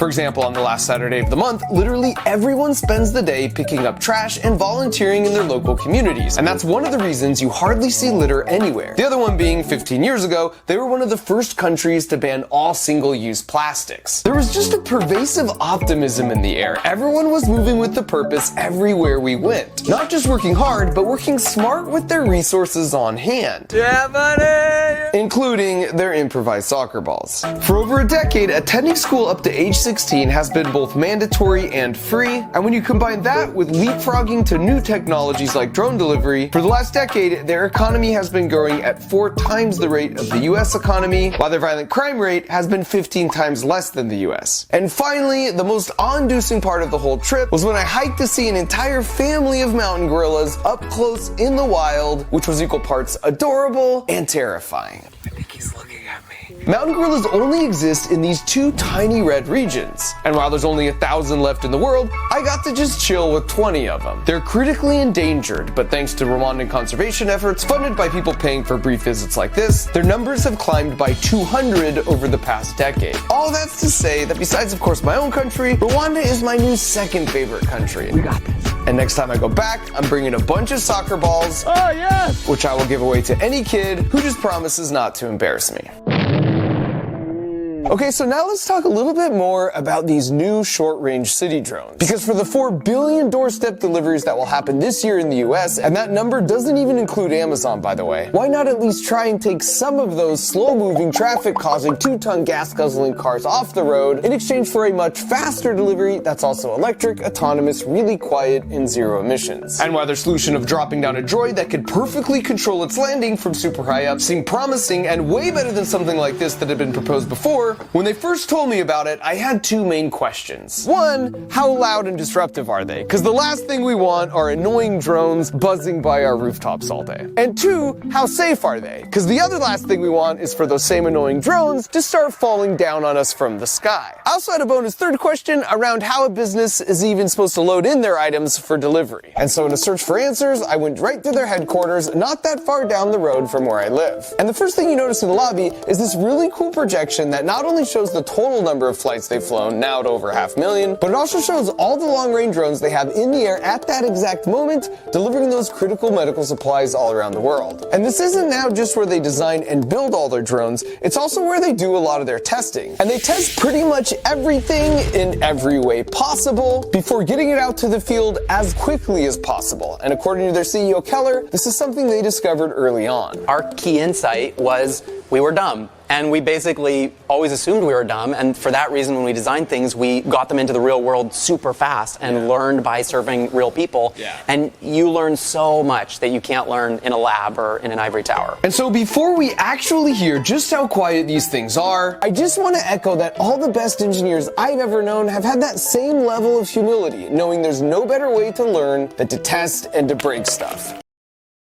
For example, on the last Saturday of the month, literally everyone spends the day picking up trash and volunteering in their local communities. And that's one of the reasons you hardly see litter anywhere. The other one being 15 years ago, they were one of the first countries to ban all single-use plastics. There was just a pervasive optimism in the air. Everyone was moving with the purpose everywhere we went. Not just working hard, but working smart with their resources on hand. Yeah, buddy! Including their improvised soccer balls. For over a decade, attending school up to age 16 has been both mandatory and free, and when you combine that with leapfrogging to new technologies like drone delivery, for the last decade, their economy has been growing at 4 times the rate of the US economy, while their violent crime rate has been 15 times less than the US. And finally, the most awe-inducing part of the whole trip was when I hiked to see an entire family of mountain gorillas up close in the wild, which was equal parts adorable and terrifying. I think he's looking at me. Mountain gorillas only exist in these 2 tiny red regions, and while there's only 1,000 left in the world, I got to just chill with 20 of them. They're critically endangered, but thanks to Rwandan conservation efforts funded by people paying for brief visits like this, their numbers have climbed by 200 over the past decade. All that's to say that besides of course my own country, Rwanda is my new second favorite country. We got this. And next time I go back, I'm bringing a bunch of soccer balls, Oh, yes! which I will give away to any kid who just promises not to embarrass me. Okay, so now let's talk a little bit more about these new short-range city drones. Because for the 4 billion doorstep deliveries that will happen this year in the US, and that number doesn't even include Amazon, by the way, why not at least try and take some of those slow-moving, traffic-causing, 2-ton gas-guzzling cars off the road in exchange for a much faster delivery that's also electric, autonomous, really quiet, and zero emissions. And while their solution of dropping down a droid that could perfectly control its landing from super high up seemed promising and way better than something like this that had been proposed before, when they first told me about it, I had 2 main questions. 1, how loud and disruptive are they? Because the last thing we want are annoying drones buzzing by our rooftops all day. And 2, how safe are they? Because the other last thing we want is for those same annoying drones to start falling down on us from the sky. I also had a bonus 3rd question around how a business is even supposed to load in their items for delivery. And so in a search for answers, I went right to their headquarters, not that far down the road from where I live. And the first thing you notice in the lobby is this really cool projection that not only shows the total number of flights they've flown, now at over 500,000, but it also shows all the long-range drones they have in the air at that exact moment, delivering those critical medical supplies all around the world. And this isn't now just where they design and build all their drones, it's also where they do a lot of their testing. And they test pretty much everything in every way possible before getting it out to the field as quickly as possible. And according to their CEO Keller, this is something they discovered early on. Our key insight was we were dumb. And we basically always assumed we were dumb, and for that reason, when we designed things, we got them into the real world super fast and learned by serving real people. And you learn so much that you can't learn in a lab or in an ivory tower. And so before we actually hear just how quiet these things are, I just want to echo that all the best engineers I've ever known have had that same level of humility, knowing there's no better way to learn than to test and to break stuff.